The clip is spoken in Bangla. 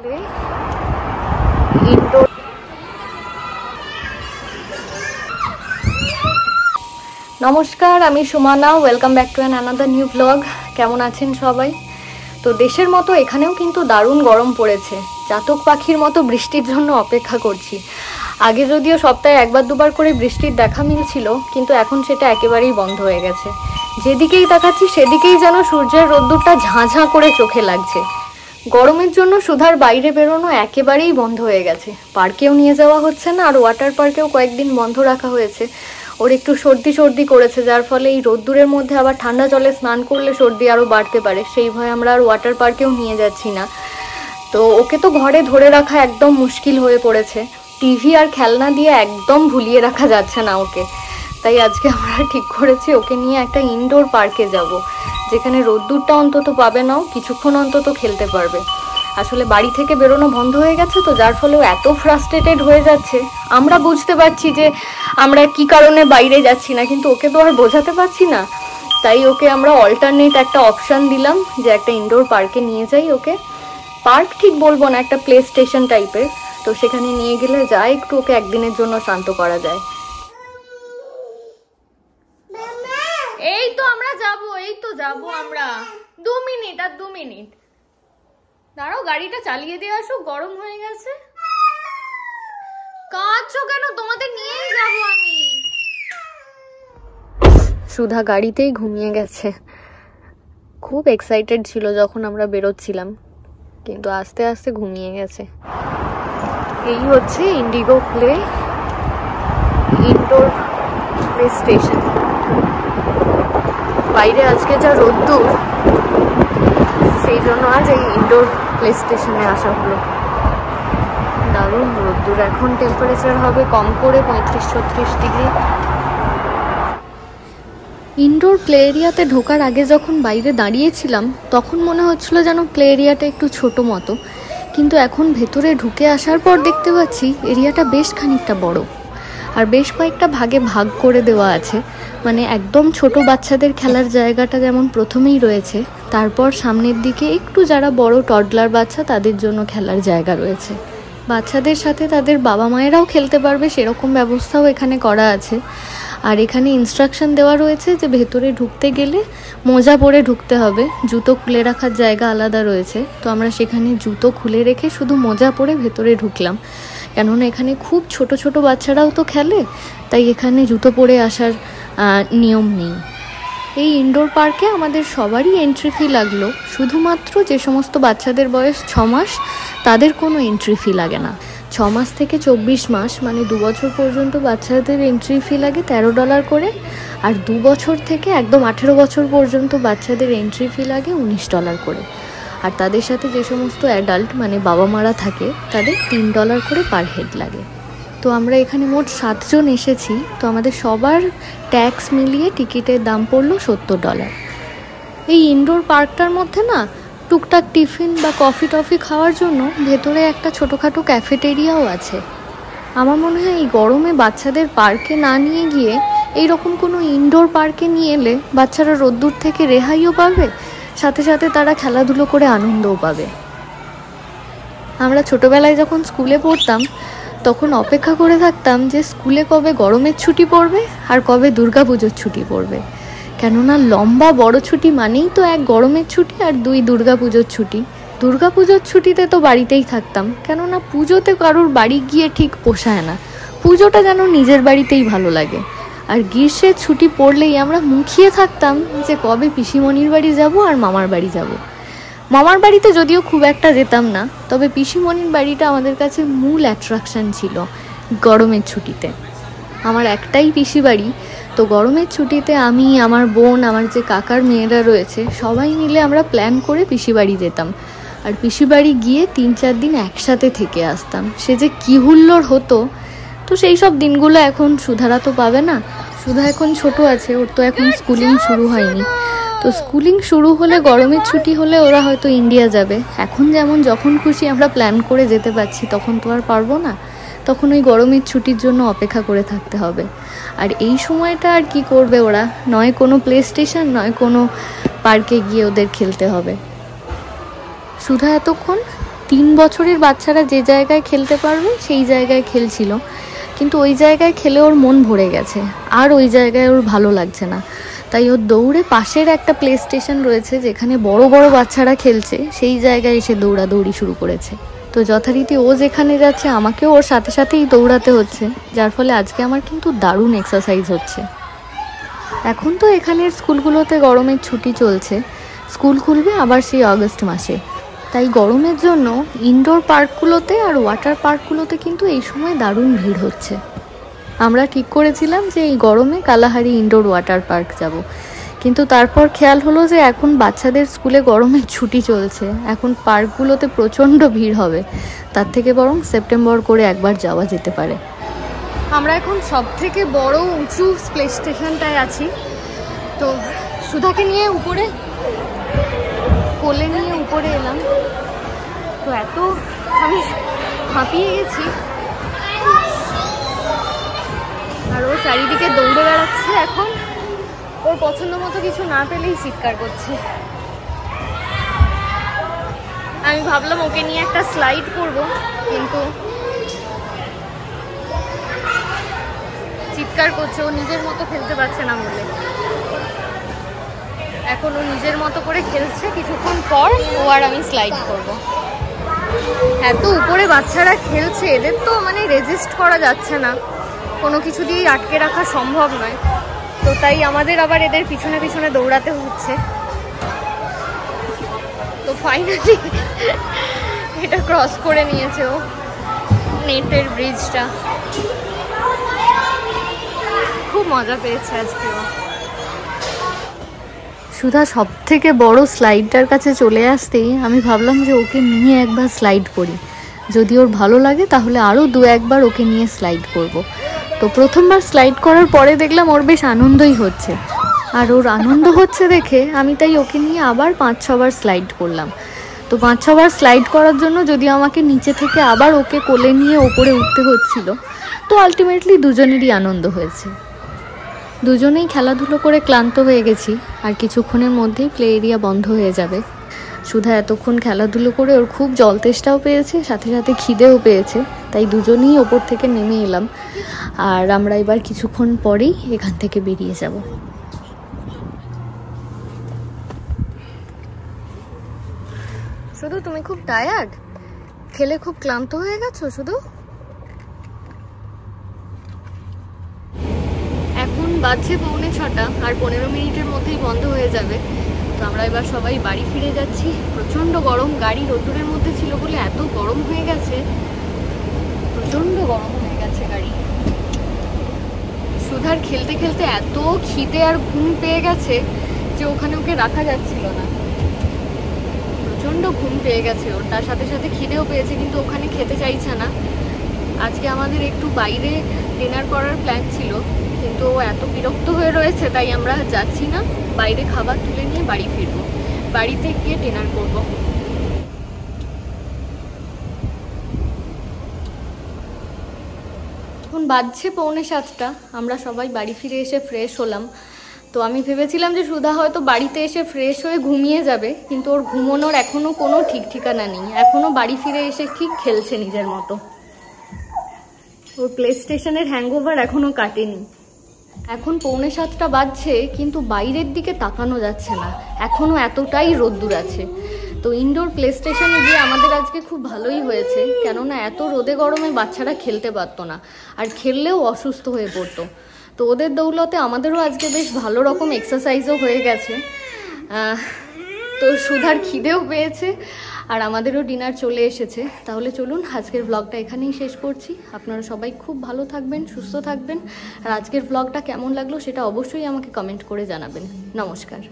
খুলে ইনডোর। নমস্কার, আমি Sumana. Welcome back to another new blog. কেমন আছেন সবাই? তো দেশের মতো এখানেও কিন্তু দারুণ গরম পড়েছে। চাতক পাখির মতো বৃষ্টির জন্য অপেক্ষা করছি। আগে যদিও সপ্তাহে একবার দুবার করে বৃষ্টির দেখা মিলছিল, কিন্তু এখন সেটা একেবারেই বন্ধ হয়ে গেছে। যেদিকেই তাকাচ্ছি সেদিকেই যেন সূর্যের রোদ্দুরটা ঝাঁ করে চোখে লাগছে। গরমের জন্য সুধার বাইরে বেরোনো একেবারেই বন্ধ হয়ে গেছে। পার্কেও নিয়ে যাওয়া হচ্ছে না, আর ওয়াটার পার্কেও কয়েকদিন বন্ধ রাখা হয়েছে। ওর একটু সর্দি করেছে, যার ফলে এই রোদ্দুরের মধ্যে আবার ঠান্ডা জলে স্নান করলে সর্দি আরও বাড়তে পারে। সেই ভয়ে আমরা আর ওয়াটার পার্কেও নিয়ে যাচ্ছি না। তো ওকে তো ঘরে ধরে রাখা একদম মুশকিল হয়ে পড়েছে। টিভি আর খেলনা দিয়ে একদম ভুলিয়ে রাখা যাচ্ছে না ওকে। তাই আজকে আমরা ঠিক করেছি ওকে নিয়ে একটা ইনডোর পার্কে যাব, যেখানে রোদ্দুরটা অন্তত পাবে না, কিছুক্ষণ অন্তত খেলতে পারবে। আসলে বাড়ি থেকে বেরোনো বন্ধ হয়ে গেছে, তো যার ফলে ও এত ফ্রাস্ট্রেটেড হয়ে যাচ্ছে। আমরা বুঝতে পারছি যে আমরা কি কারণে বাইরে যাচ্ছি না, কিন্তু ওকে তো আর বোঝাতে পারছি না। তাই ওকে আমরা অল্টারনেট একটা অপশান দিলাম যে একটা ইনডোর পার্কে নিয়ে যাই ওকে। পার্ক ঠিক বলবো না, একটা প্লে স্টেশন টাইপের। তো সেখানে নিয়ে গেলে যায় একটু ওকে একদিনের জন্য শান্ত করা যায়। এই তো আমরা যাবো আমরা 2 মিনিট আর 2 মিনিট দাঁড়াও, গাড়িটা চালিয়ে দিয়ে আসো, গরম হয়ে গেছে। কাঁদছো কেন? তোমাদের নিয়েই যাবো আমি। সুধা গাড়িতেই ঘুমিয়ে গেছে। খুব এক্সাইটেড ছিল যখন আমরা বেরোচ্ছিলাম, কিন্তু আস্তে আস্তে ঘুমিয়ে গেছে। এই হচ্ছে Indigo play indoor play station. বাইরে আজকে যা রোদ্দুর, সেই জন্য আজ এই ইনডোর প্লে স্টেশনে আসা হলো। দারুণ রোদ্দুর। এখন টেম্পারেচার হবে কম করে 35-36 ডিগ্রি। ইনডোর প্লে এরিয়াতে ঢোকার আগে যখন বাইরে দাঁড়িয়েছিলাম, তখন মনে হচ্ছিল যেন প্লে এরিয়াটা একটু ছোট মতো, কিন্তু এখন ভেতরে ঢুকে আসার পর দেখতে পাচ্ছি এরিয়াটা বেশ খানিকটা বড়, আর বেশ কয়েকটা ভাগে ভাগ করে দেওয়া আছে। মানে একদম ছোট বাচ্চাদের খেলার জায়গাটা যেমন প্রথমেই রয়েছে, তারপর সামনের দিকে একটু যারা বড় টডলার বাচ্চা তাদের জন্য খেলার জায়গা রয়েছে। বাচ্চাদের সাথে তাদের বাবা মায়েরাও খেলতে পারবে সেরকম ব্যবস্থাও এখানে করা আছে। আর এখানে ইনস্ট্রাকশন দেওয়া রয়েছে যে ভেতরে ঢুকতে গেলে মোজা পরে ঢুকতে হবে, জুতো খুলে রাখার জায়গা আলাদা রয়েছে। তো আমরা সেখানে জুতো খুলে রেখে শুধু মোজা পরে ভেতরে ঢুকলাম, কেননা এখানে খুব ছোট ছোট বাচ্চারাও তো খেলে, তাই এখানে জুতো পরে আসার নিয়ম নেই। এই ইনডোর পার্কে আমাদের সবারই এন্ট্রি ফি লাগলো। শুধুমাত্র যে সমস্ত বাচ্চাদের বয়স 6 মাস তাদের কোনো এন্ট্রি ফি লাগে না। 6 মাস থেকে 24 মাস মানে 2 বছর পর্যন্ত বাচ্চাদের এন্ট্রি ফি লাগে $13 করে, আর 2 বছর থেকে একদম 18 বছর পর্যন্ত বাচ্চাদের এন্ট্রি ফি লাগে $19 করে। আর তাদের সাথে যে সমস্ত অ্যাডাল্ট মানে বাবা মারা থাকে তাদের $3 করে পার হেড লাগে। তো আমরা এখানে মোট 7 জন এসেছি। তো আমাদের সবার ট্যাক্স মিলিয়ে টিকিটের দাম পড়লো $70। এই ইনডোর পার্কটার মধ্যে না টুকটাক টিফিন বা কফি টফি খাওয়ার জন্য ভেতরে একটা ছোটোখাটো ক্যাফেটেরিয়াও আছে। আমার মনে হয় এই গরমে বাচ্চাদের পার্কে না নিয়ে গিয়ে এইরকম কোনো ইনডোর পার্কে নিয়ে এলে বাচ্চারা রোদ্দুর থেকে রেহাইও পাবে, সাথে সাথে তারা খেলাধুলো করে আনন্দও পাবে। আমরা ছোটোবেলায় যখন স্কুলে পড়তাম তখন অপেক্ষা করে থাকতাম যে স্কুলে কবে গরমের ছুটি পড়বে আর কবে দুর্গাপুজোর ছুটি পড়বে। কেননা লম্বা বড় ছুটি মানেই তো 1 গরমের ছুটি আর 2 দুর্গাপুজোর ছুটি। দুর্গাপুজোর ছুটিতে তো বাড়িতেই থাকতাম, কেননা পুজোতে কারোর বাড়ি গিয়ে ঠিক পোষায় না। পুজোটা যেন নিজের বাড়িতেই ভালো লাগে। আর গ্রীষ্মের ছুটি পড়লেই আমরা মুখিয়ে থাকতাম যে কবে পিসিমণির বাড়ি যাব আর মামার বাড়ি যাব। মামার বাড়িতে যদিও খুব একটা যেতাম না, তবে পিসিমণির বাড়িটা আমাদের কাছে মূল অ্যাট্রাকশান ছিল গরমের ছুটিতে। আমার একটাই পিসি বাড়ি, তো গরমের ছুটিতে আমি, আমার বোন, আমার যে কাকার মেয়েরা রয়েছে সবাই মিলে আমরা প্ল্যান করে পিসি বাড়ি যেতাম। আর পিসি বাড়ি গিয়ে 3-4 দিন একসাথে থেকে আসতাম। সে যে কী হুল্লোড় হতো। তো সেই সব দিনগুলো এখন সুধারা তো পাবে না। সুধা এখন ছোট আছে, ওর তো এখন স্কুলিং শুরু হয়নি। তো স্কুলিং শুরু হলে গরমের ছুটি হলে ওরা হয়তো ইন্ডিয়া যাবে। এখন যেমন যখন খুশি আমরা প্ল্যান করে যেতে পারছি, তখন তো আর পারবো না। তখন ওই গরমের ছুটির জন্য অপেক্ষা করে থাকতে হবে। আর এই সময়টা আর কি করবে ওরা, নয় কোনো প্লে স্টেশন নয় কোনো পার্কে গিয়ে ওদের খেলতে হবে। সুধা এতক্ষণ 3 বছরের বাচ্চারা যে জায়গায় খেলতে পারবে সেই জায়গায় খেলছিল, কিন্তু ওই জায়গায় খেলে ওর মন ভরে গেছে, আর ওই জায়গায় ওর ভালো লাগছে না। তাই ওর দৌড়ে পাশের একটা প্লে স্টেশন রয়েছে যেখানে বড় বড় বাচ্চারা খেলছে, সেই জায়গায় এসে দৌড়াদৌড়ি শুরু করেছে। তো যথারীতি ও যেখানে যাচ্ছে আমাকেও ওর সাথে সাথেই দৌড়াতে হচ্ছে, যার ফলে আজকে আমার কিন্তু দারুণ এক্সারসাইজ হচ্ছে। এখন তো এখানের স্কুলগুলোতে গরমের ছুটি চলছে, স্কুল খুলবে আবার সেই আগস্ট মাসে। তাই গরমের জন্য ইনডোর পার্কগুলোতে আর ওয়াটার পার্কগুলোতে কিন্তু এই সময় দারুণ ভিড় হচ্ছে। আমরা ঠিক করেছিলাম যে এই গরমে কালাহারি ইনডোর ওয়াটার পার্ক যাব, কিন্তু তারপর খেয়াল হলো যে এখন বাচ্চাদের স্কুলে গরমের ছুটি চলছে, এখন পার্কগুলোতে প্রচণ্ড ভিড় হবে, তার থেকে বরং সেপ্টেম্বর করে একবার যাওয়া যেতে পারে। আমরা এখন সব থেকে বড় উঁচু প্লে স্টেশনটায় আছি। তো সুধাকে নিয়ে উপরে কোলে নিয়ে উপরে এলাম, তো এত আমি হাঁপিয়ে গেছি, আর ও চারিদিকে দৌড়ে বেড়াচ্ছে। এখন ওর পছন্দ মতো কিছু না পেলেই চিৎকার করছে। আমি ভাবলাম ওকে নিয়ে একটা স্লাইড করব, কিন্তু চিৎকার করছে, ও নিজের মতো খেলতে পারছে না বলে। এখন ও নিজের মতো করে খেলছে, কিছুক্ষণ পর ও আর আমি স্লাইড করব। এত উপরে বাচ্চারা খেলছে, এদের তো মানে রেজিস্ট করা যাচ্ছে না, কোনো কিছু দিয়েই আটকে রাখা সম্ভব নয়। তো তাই আমাদের আবার এদের পিছনে পিছনে দৌড়াতে হচ্ছে। তো ফাইনালি এটা ক্রস করে নিয়েছে ও নেটের ব্রিজটা। খুব মজা পেয়েছে আজকে ও। সুধা সব থেকে বড় স্লাইডটার কাছে চলে আসতেই আমি ভাবলাম যে ওকে নিয়ে একবার স্লাইড করি, যদি ওর ভালো লাগে তাহলে আরও 2-1 ওকে নিয়ে স্লাইড করব। তো প্রথমবার স্লাইড করার পরে দেখলাম ওর বেশ আনন্দই হচ্ছে, আর ওর আনন্দ হচ্ছে দেখে আমি তাই ওকে নিয়ে আবার 5-6 স্লাইড করলাম। তো 5-6 স্লাইড করার জন্য যদি আমাকে নিচে থেকে আবার ওকে কোলে নিয়ে ওপরে উঠতে হচ্ছিল, তো আলটিমেটলি দুজনেরই আনন্দ হয়েছে। দুজনেই খেলাধুলো করে ক্লান্ত হয়ে গেছি, আর কিছুক্ষণের মধ্যেই প্লে এরিয়া বন্ধ হয়ে যাবে। সুধা এতক্ষণ খেলাধুলো করে ওর খুব জল তেষ্টাও পেয়েছে, সাথে সাথে খিদেও পেয়েছে, তাই দুজনেই ওপর থেকে নেমে এলাম। আর আমরা এবার কিছুক্ষণ পরেই এখান থেকে বেরিয়ে যাব। শুধু তুমি খুব টায়ার্ড, খেলে খুব ক্লান্ত হয়ে গেছো শুধু? এখন বাজছে 6:45, আর 15 মিনিটের মধ্যেই বন্ধ হয়ে যাবে। তো আমরা এবার সবাই বাড়ি ফিরে যাচ্ছি। প্রচণ্ড গরম, গাড়ি রোদ্দুরের মধ্যে ছিল বলে এত গরম হয়ে গেছে, প্রচণ্ড গরম হয়ে গেছে গাড়ি। সুধার খেলতে খেলতে এত খিদে আর ঘুম পেয়ে গেছে যে ওখানে ওকে রাখা যাচ্ছিল না, প্রচণ্ড ঘুম পেয়ে গেছে ওর, তার সাথে সাথে খিদেও পেয়েছে, কিন্তু ওখানে খেতে চাইছে না। আজকে আমাদের একটু বাইরে ডিনার করার প্ল্যান ছিল, কিন্তু ও এত বিরক্ত হয়ে রয়েছে তাই আমরা যাচ্ছি না, বাইরে খাবার তুলে নিয়ে বাড়ি ফিরবো, বাড়িতে গিয়ে ডিনার করবো। এখন বাজছে 6:45, আমরা সবাই বাড়ি ফিরে এসে ফ্রেশ হলাম। তো আমি ভেবেছিলাম যে সুধা হয়তো বাড়িতে এসে ফ্রেশ হয়ে ঘুমিয়ে যাবে, কিন্তু ওর ঘুমানোর এখনো কোনো ঠিক ঠিকানা নেই, এখনো বাড়ি ফিরে এসে ঠিক খেলছে নিজের মতো। ওর প্লে স্টেশনের হ্যাংওভার এখনো কাটেনি। এখন 6:45 বাজছে, কিন্তু বাইরের দিকে তাকানো যাচ্ছে না, এখনো এতটাই রোদ্দুর আছে। তো ইনডোর প্লে স্টেশনে গিয়ে আমাদের আজকে খুব ভালোই হয়েছে, কেননা এত রোদে গরমে বাচ্চারা খেলতে পারতো না, আর খেললেও অসুস্থ হয়ে পড়তো। তো ওদের দৌলতে আমাদেরও আজকে বেশ ভালো রকম এক্সারসাইজও হয়ে গেছে। তো সুধার খিদেও পেয়েছে, আর আমাদেরও ডিনার চলে এসেছে। তাহলে চলুন আজকের ব্লগটা এখানেই শেষ করছি। আপনারা সবাই খুব ভালো থাকবেন, সুস্থ থাকবেন, আর আজকের ব্লগটা কেমন লাগলো সেটা অবশ্যই আমাকে কমেন্ট করে জানাবেন। নমস্কার।